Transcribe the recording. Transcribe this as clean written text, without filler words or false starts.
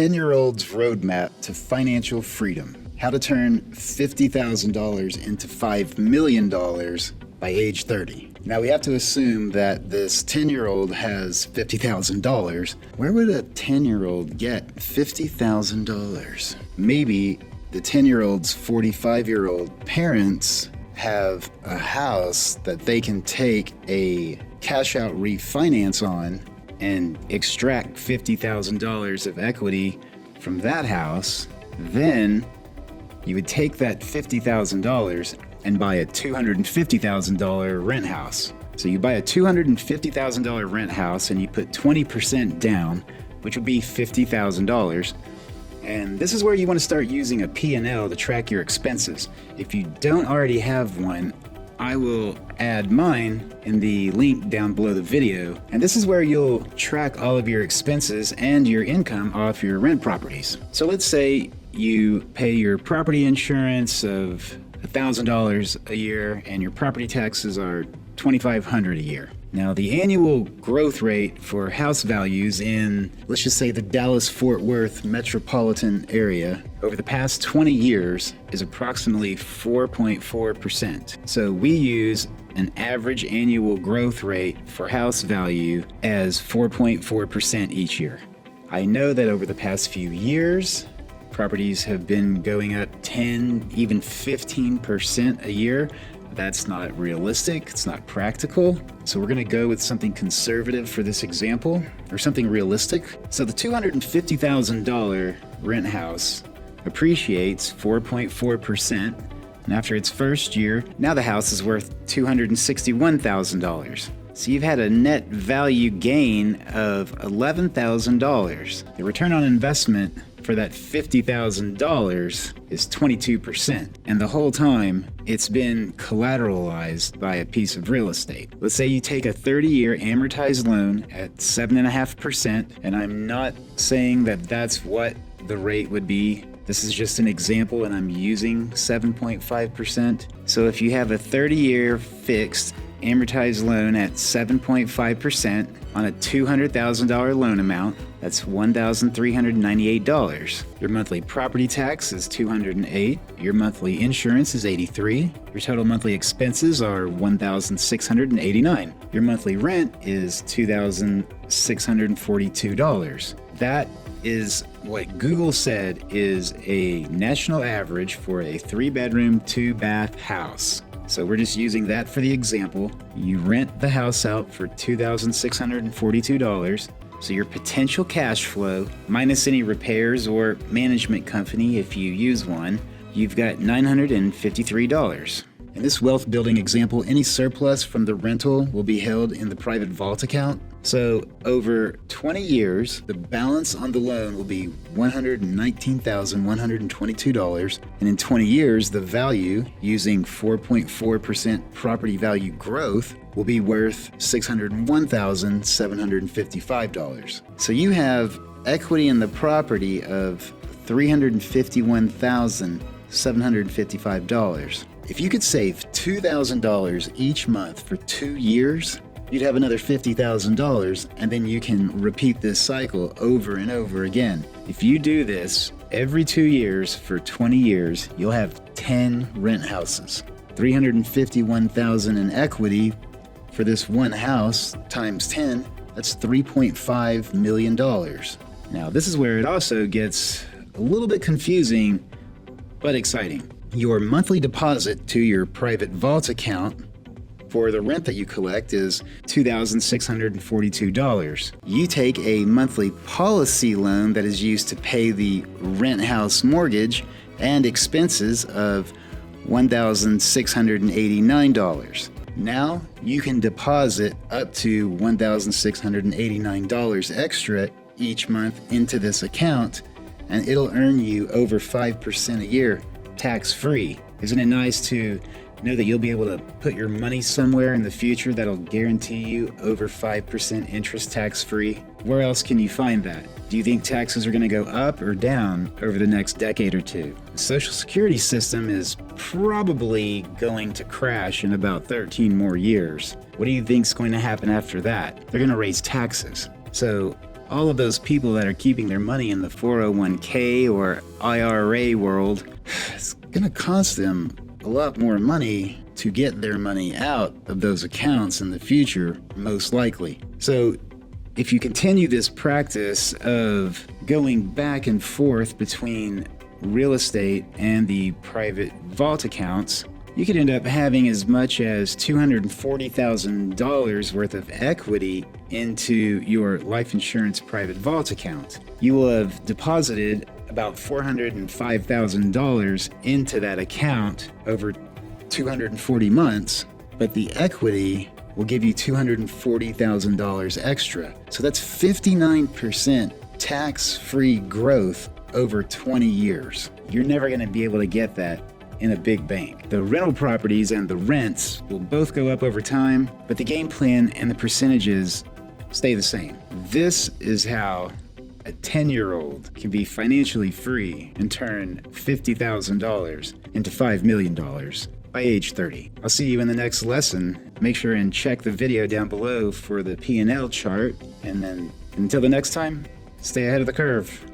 10-year-old's roadmap to financial freedom. How to turn $50,000 into $5 million by age 30. Now we have to assume that this 10-year-old has $50,000. Where would a 10-year-old get $50,000? Maybe the 10-year-old's 45-year-old parents have a house that they can take a cash out refinance on and extract $50,000 of equity from that house. Then you would take that $50,000 and buy a $250,000 rent house. So you buy a $250,000 rent house and you put 20% down, which would be $50,000. And this is where you want to start using a P&L to track your expenses. If you don't already have one, I will add mine in the link down below the video. And this is where you'll track all of your expenses and your income off your rent properties. So let's say you pay your property insurance of $1,000 a year and your property taxes are $2,500 a year. Now, the annual growth rate for house values in, let's just say, the Dallas-Fort Worth metropolitan area over the past 20 years is approximately 4.4%. So we use an average annual growth rate for house value as 4.4% each year. I know that over the past few years, properties have been going up 10, even 15% a year. That's not realistic, it's not practical. So we're gonna go with something conservative for this example, or something realistic. So the $250,000 rent house appreciates 4.4%, and after its first year, now the house is worth $261,000. So you've had a net value gain of $11,000. The return on investment for that $50,000 is 22%. And the whole time, it's been collateralized by a piece of real estate. Let's say you take a 30-year amortized loan at 7.5%, and I'm not saying that that's what the rate would be. This is just an example, and I'm using 7.5%. So if you have a 30-year fixed amortized loan at 7.5% on a $200,000 loan amount, that's $1,398. Your monthly property tax is $208. Your monthly insurance is $83. Your total monthly expenses are $1,689. Your monthly rent is $2,642. That is what Google said is a national average for a 3-bedroom, 2-bath house. So we're just using that for the example. You rent the house out for $2,642. So your potential cash flow, minus any repairs or management company if you use one, you've got $953. In this wealth building example, any surplus from the rental will be held in the private vault account. So over 20 years, the balance on the loan will be $119,122. And in 20 years, the value, using 4.4% property value growth, will be worth $601,755. So you have equity in the property of $351,755. If you could save $2,000 each month for 2 years, you'd have another $50,000, and then you can repeat this cycle over and over again. If you do this every 2 years for 20 years, you'll have 10 rent houses. $351,000 in equity for this one house times 10, that's $3.5 million. Now, this is where it also gets a little bit confusing, but exciting. Your monthly deposit to your private vault account for the rent that you collect is $2,642. You take a monthly policy loan that is used to pay the rent house mortgage and expenses of $1,689. Now you can deposit up to $1,689 extra each month into this account, and it'll earn you over 5% a year tax-free. Isn't it nice to know that you'll be able to put your money somewhere in the future that'll guarantee you over 5% interest tax-free? Where else can you find that? Do you think taxes are going to go up or down over the next decade or two? The Social Security system is probably going to crash in about 13 more years. What do you think's going to happen after that? They're going to raise taxes. So all of those people that are keeping their money in the 401k or IRA world, it's going to cost them a lot more money to get their money out of those accounts in the future, most likely. So if you continue this practice of going back and forth between real estate and the private vault accounts, you could end up having as much as $240,000 worth of equity into your life insurance private vault account. You will have deposited about $405,000 into that account over 240 months, but the equity will give you $240,000 extra. So that's 59% tax-free growth over 20 years. You're never going to be able to get that in a big bank. The rental properties and the rents will both go up over time, but the game plan and the percentages stay the same. This is how a 10-year-old can be financially free and turn $50,000 into $5 million by age 30. I'll see you in the next lesson. Make sure and check the video down below for the P&L chart, and then until the next time, stay ahead of the curve.